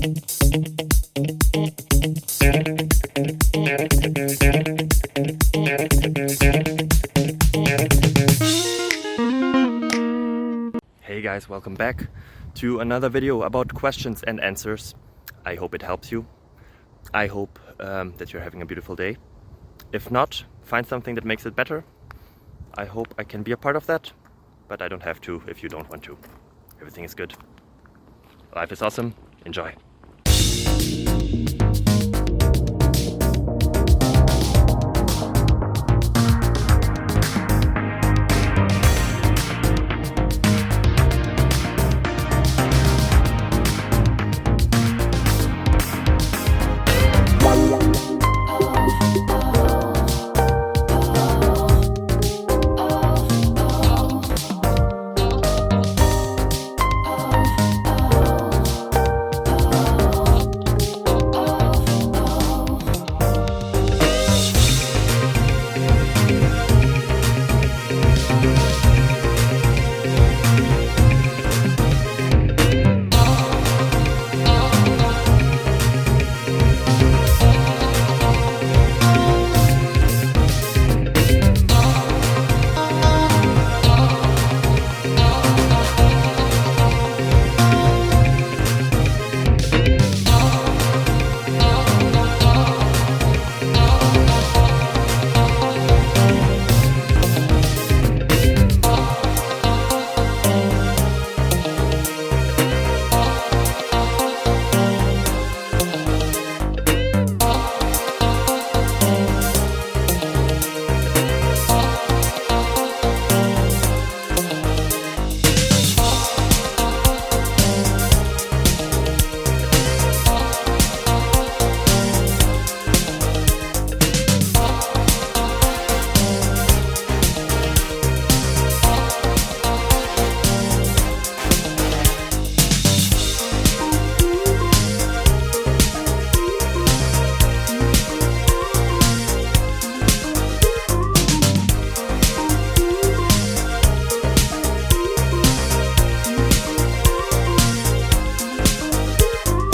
Hey guys, welcome back to another video about questions and answers. I hope it helps you. I hope that you're having a beautiful day. If not, find something that makes it better. I hope I can be a part of that, but I don't have to if you don't want to. Everything is good. Life is awesome. Enjoy.